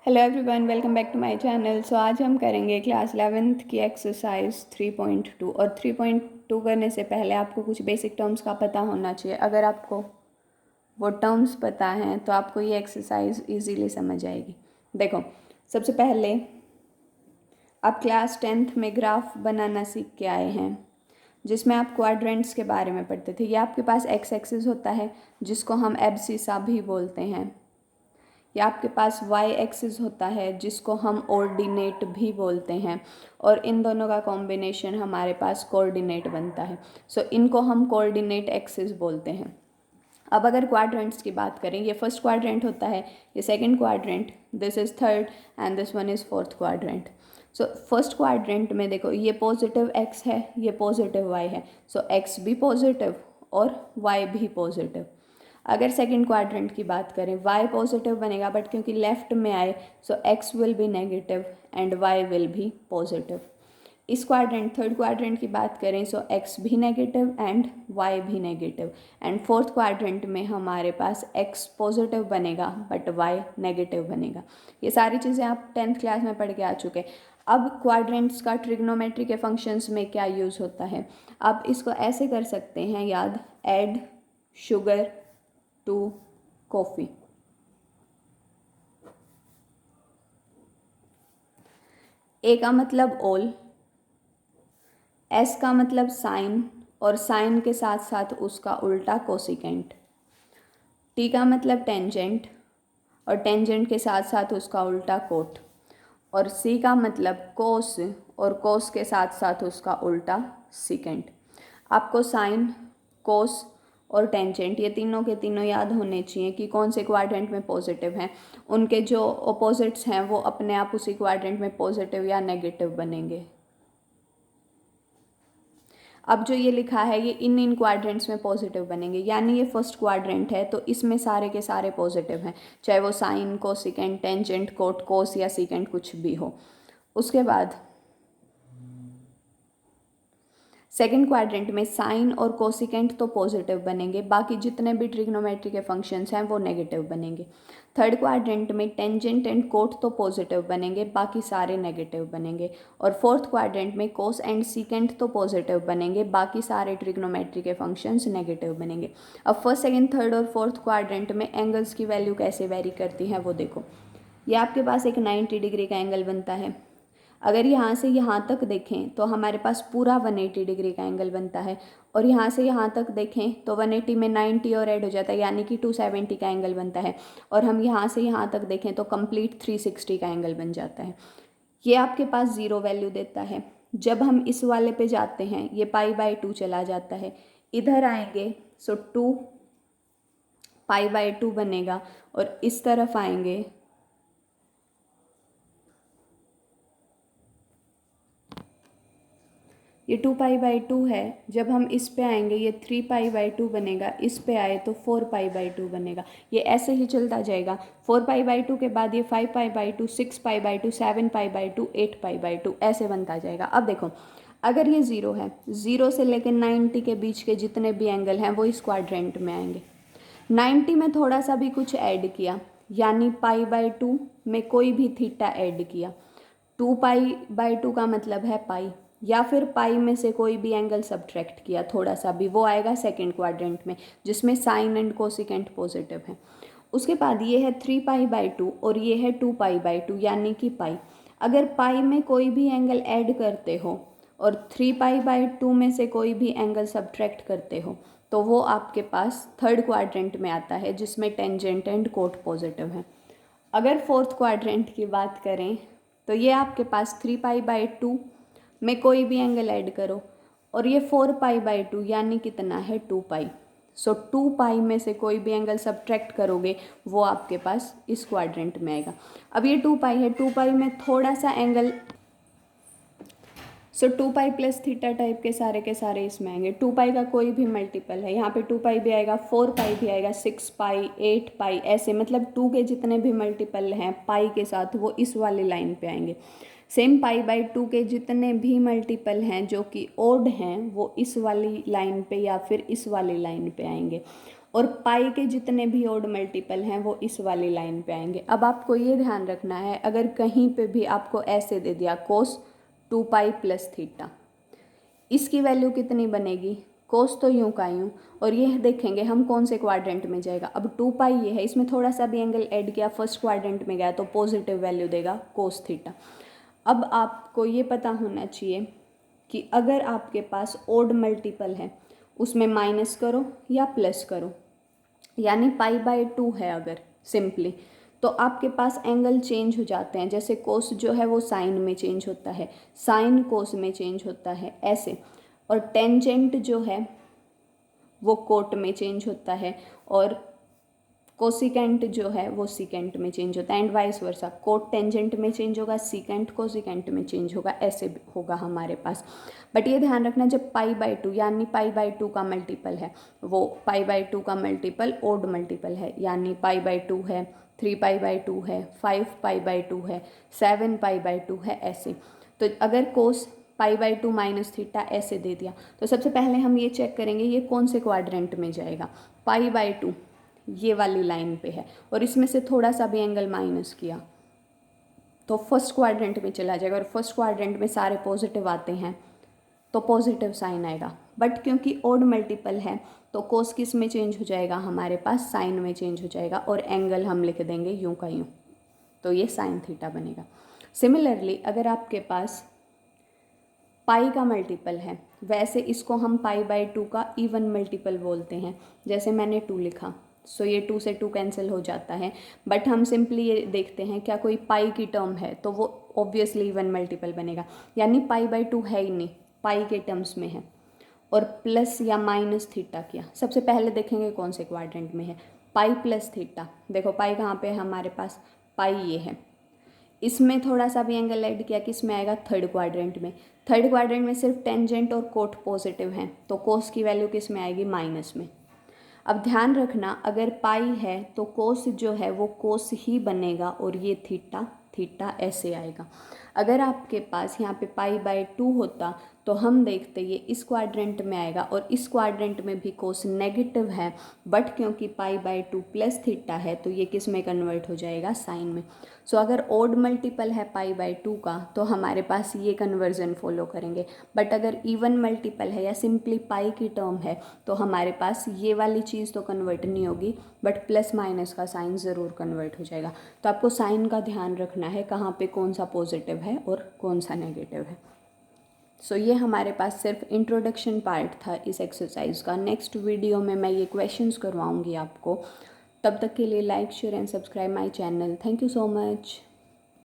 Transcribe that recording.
Hello everyone, welcome back to my channel. So आज हम करेंगे क्लास 11th की एक्सरसाइज 3.2। और 3.2 करने से पहले आपको कुछ बेसिक टर्म्स का पता होना चाहिए। अगर आपको वो टर्म्स पता हैं तो आपको ये एक्सरसाइज इजीली समझ आएगी। देखो, सबसे पहले आप क्लास 10th में ग्राफ बनाना सीख के आए हैं, जिसमें आप क्वाड्रेंट्स के बारे में पढ़ते थे। ये आपके पास एक्स एक्सिस होता है जिसको हम एब्सिसा भी बोलते हैं, या आपके पास वाई एक्सिस होता है जिसको हम ऑर्डिनेट भी बोलते हैं, और इन दोनों का कॉम्बिनेशन हमारे पास कोऑर्डिनेट बनता है। सो इनको हम कोऑर्डिनेट एक्सिस बोलते हैं। अब अगर क्वाड्रेंट्स की बात करें, ये फर्स्ट क्वाड्रेंट होता है, ये second quadrant, this is third and this one is fourth quadrant. So first quadrant में देखो, ये पॉजिटिव एक्स है, ये पॉजिटिव वाई है। सो एक्स भी पॉजिटिव और वाई भी पॉजिटिव। अगर सेकंड क्वाड्रेंट की बात करें, वाई पॉजिटिव बनेगा, बट क्योंकि लेफ्ट में आए so X will be negative and Y will be positive. इस क्वाड्रेंट थर्ड क्वाड्रेंट की बात करें सो एक्स भी नेगेटिव एंड वाई भी नेगेटिव, एंड फोर्थ क्वाड्रेंट में हमारे पास एक्स पॉजिटिव बनेगा बट वाई नेगेटिव बनेगा। ये सारी चीज़ें आप 10th क्लास में पढ़ के आ चुके। अब क्वाड्रेंट्स का ट्रिग्नोमेट्री के फंक्शंस में क्या यूज़ होता है, आप इसको ऐसे कर सकते हैं याद, ऐड शुगर टू कॉफ़ी। ए का मतलब ऑल, एस का मतलब साइन, और साइन के साथ साथ उसका उल्टा कोसिकेंट। टी का मतलब टेंजेंट, और टेंजेंट के साथ साथ उसका उल्टा कोट। और सी का मतलब कोस, और कोस के साथ साथ उसका उल्टा सीकेंट। आपको साइन, कोस और टेंजेंट ये तीनों के तीनों याद होने चाहिए कि कौन से क्वाड्रेंट में पॉजिटिव हैं। उनके जो अपोजिट्स हैं वो अपने आप उसी क्वाड्रेंट में पॉजिटिव या नेगेटिव बनेंगे। अब जो ये लिखा है ये इन क्वाड्रेंट्स में पॉजिटिव बनेंगे, यानी ये फर्स्ट क्वाड्रेंट है तो इसमें सारे के सारे पॉजिटिव हैं, चाहे वो साइन, कोसिकेंट, टेंजेंट, कोट, कोस या सीकेंट कुछ भी हो। उसके बाद सेकेंड क्वाड्रेंट में साइन और कोसिकेंट तो पॉजिटिव बनेंगे, बाकी जितने भी ट्रिग्नोमेट्री के फंक्शंस हैं वो नेगेटिव बनेंगे। थर्ड क्वाड्रेंट में टेंजेंट एंड कोट तो पॉजिटिव बनेंगे, बाकी सारे नेगेटिव बनेंगे। और फोर्थ क्वाड्रेंट में कोस एंड सीकेंट तो पॉजिटिव बनेंगे, बाकी सारे ट्रिग्नोमेट्री के फंक्शंस नेगेटिव बनेंगे। अब फर्स्ट, सेकेंड, थर्ड और फोर्थ क्वाड्रेंट में एंगल्स की वैल्यू कैसे वेरी करती है वो देखो। ये आपके पास एक 90 डिग्री का एंगल बनता है। अगर यहाँ से यहाँ तक देखें तो हमारे पास पूरा 180 डिग्री का एंगल बनता है, और यहाँ से यहाँ तक देखें तो 180 में 90 और ऐड हो जाता है, यानी कि 270 का एंगल बनता है। और हम यहाँ से यहाँ तक देखें तो कंप्लीट 360 का एंगल बन जाता है। ये आपके पास ज़ीरो वैल्यू देता है। जब हम इस वाले पे जाते हैं ये पाई/2 चला जाता है, इधर आएंगे सो 2 पाई/2 बनेगा, और इस तरफ आएंगे ये 2 पाई/2 है। जब हम इस पे आएंगे ये 3 पाई/2 बनेगा, इस पे आए तो 4 पाई/2 बनेगा। ये ऐसे ही चलता जाएगा। 4 पाई/2 के बाद ये 5 पाई/2, 6 पाई/2, 7 पाई/2, 8 पाई/2 ऐसे बनता जाएगा। अब देखो, अगर ये ज़ीरो है, ज़ीरो से लेकर 90 के बीच के जितने भी एंगल हैं वो इस क्वाड्रेंट में आएंगे। 90 में थोड़ा सा भी कुछ ऐड किया, यानी पाई/2 में कोई भी थीटा ऐड किया, 2 पाई/2 का मतलब है पाई, या फिर पाई में से कोई भी एंगल सब्ट्रैक्ट किया थोड़ा सा भी, वो आएगा सेकंड क्वाड्रेंट में, जिसमें साइन एंड कोसिकेंट पॉजिटिव है। उसके बाद ये है 3 पाई/2 और ये है 2 पाई/2, यानी कि पाई। अगर पाई में कोई भी एंगल ऐड करते हो और 3 पाई/2 में से कोई भी एंगल सब्ट्रैक्ट करते हो तो वो आपके पास थर्ड क्वाड्रेंट में आता है, जिसमें टेंजेंट एंड कोट पॉजिटिव है। अगर फोर्थ क्वाड्रेंट की बात करें तो ये आपके पास 3 पाई/2 में कोई भी एंगल ऐड करो, और ये 4 पाई/2 यानी कितना है 2 पाई। सो 2 पाई में से कोई भी एंगल सब्ट्रैक्ट करोगे वो आपके पास इस क्वाड्रेंट में आएगा। अब ये 2 पाई है, 2 पाई में थोड़ा सा एंगल, सो 2 पाई प्लस थीटा टाइप के सारे इसमें आएंगे। 2 पाई का कोई भी मल्टीपल है, यहाँ पे 2 पाई भी आएगा, 4 पाई भी आएगा, 6 पाई, 8 पाई, ऐसे मतलब 2 के जितने भी मल्टीपल हैं पाई के साथ वो इस वाली लाइन पे आएंगे। सेम पाई/2 के जितने भी मल्टीपल हैं जो कि ओड हैं वो इस वाली लाइन पे या फिर इस वाली लाइन पे आएंगे। और पाई के जितने भी ओड मल्टीपल हैं वो इस वाली लाइन पे आएंगे। अब आपको ये ध्यान रखना है, अगर कहीं पे भी आपको ऐसे दे दिया कोस 2 पाई प्लस थीटा, इसकी वैल्यू कितनी बनेगी, कोस तो यूं का यूं, और ये देखेंगे हम कौन से क्वाड्रेंट में जाएगा। अब 2 पाई ये है, इसमें थोड़ा सा भी एंगल ऐड किया, फर्स्ट क्वाड्रेंट में गया तो पॉजिटिव वैल्यू देगा कोस थीटा। अब आपको ये पता होना चाहिए कि अगर आपके पास ओड मल्टीपल है उसमें माइनस करो या प्लस करो, यानी π/2 है अगर सिंपली, तो आपके पास एंगल चेंज हो जाते हैं। जैसे कोस जो है वो साइन में चेंज होता है, साइन कोस में चेंज होता है ऐसे, और टेंजेंट जो है वो कोट में चेंज होता है, और कोसिकेंट जो है वो सिकेंट में चेंज होता है, and vice versa. Cot tangent में चेंज होगा, सिकेंट कोसिकेंट में चेंज होगा, ऐसे होगा हमारे पास। बट ये ध्यान रखना, जब π/2 यानी π/2 का मल्टीपल है, वो π/2 का मल्टीपल ओड मल्टीपल है, यानी π/2 है, 3π/2 है, 5π/2 है, 7π/2 है, ऐसे। तो अगर कोस π/2 माइनस थीटा ऐसे दे दिया, तो सबसे पहले हम ये चेक करेंगे ये कौन से क्वाड्रेंट में जाएगा। π/2 ये वाली लाइन पे है, और इसमें से थोड़ा सा भी एंगल माइनस किया तो फर्स्ट क्वाड्रेंट में चला जाएगा, और फर्स्ट क्वाड्रेंट में सारे पॉजिटिव आते हैं तो पॉजिटिव साइन आएगा। बट क्योंकि ओड मल्टीपल है तो कोस किस में चेंज हो जाएगा, हमारे पास साइन में चेंज हो जाएगा, और एंगल हम लिख देंगे यूं का यूं, तो ये साइन थीटा बनेगा। सिमिलरली अगर आपके पास पाई का मल्टीपल है, वैसे इसको हम π/2 का इवन मल्टीपल बोलते हैं। जैसे मैंने 2 लिखा, सो ये 2 से 2 कैंसिल हो जाता है, बट हम सिंपली ये देखते हैं क्या कोई पाई की टर्म है तो वो ऑब्वियसली इवन मल्टीपल बनेगा, यानी π/2 है ही नहीं, पाई के टर्म्स में है, और प्लस या माइनस थीटा किया। सबसे पहले देखेंगे कौन से क्वाड्रेंट में है, पाई प्लस थीटा। देखो पाई कहाँ पे है हमारे पास, पाई ये है, इसमें थोड़ा सा भी एंगल ऐड किया, किस में आएगा, थर्ड क्वाड्रेंट में। थर्ड क्वाड्रेंट में सिर्फ टेंजेंट और कोट पॉजिटिव हैं, तो कोस की वैल्यू किस में आएगी, माइनस में। अब ध्यान रखना, अगर पाई है तो कोस जो है वो कोस ही बनेगा, और ये थीटा थीटा ऐसे आएगा। अगर आपके पास यहाँ पे π/2 होता तो हम देखते ये इस क्वाड्रेंट में आएगा, और इस क्वाड्रेंट में भी कोस नेगेटिव है, बट क्योंकि π/2 प्लस थीटा है तो ये किस में कन्वर्ट हो जाएगा, साइन में। सो अगर ओड मल्टीपल है π/2 का तो हमारे पास ये कन्वर्जन फॉलो करेंगे, बट अगर इवन मल्टीपल है या सिंपली पाई की टर्म है तो हमारे पास ये वाली चीज़ तो कन्वर्ट नहीं होगी, बट प्लस माइनस का साइन ज़रूर कन्वर्ट हो जाएगा। तो आपको साइन का ध्यान रखना है, कहाँ पे कौन सा पॉजिटिव है और कौन सा नेगेटिव है। सो ये हमारे पास सिर्फ इंट्रोडक्शन पार्ट था इस एक्सरसाइज का। नेक्स्ट वीडियो में मैं ये क्वेश्चंस करवाऊंगी आपको। तब तक के लिए like share and subscribe my channel. Thank you so much.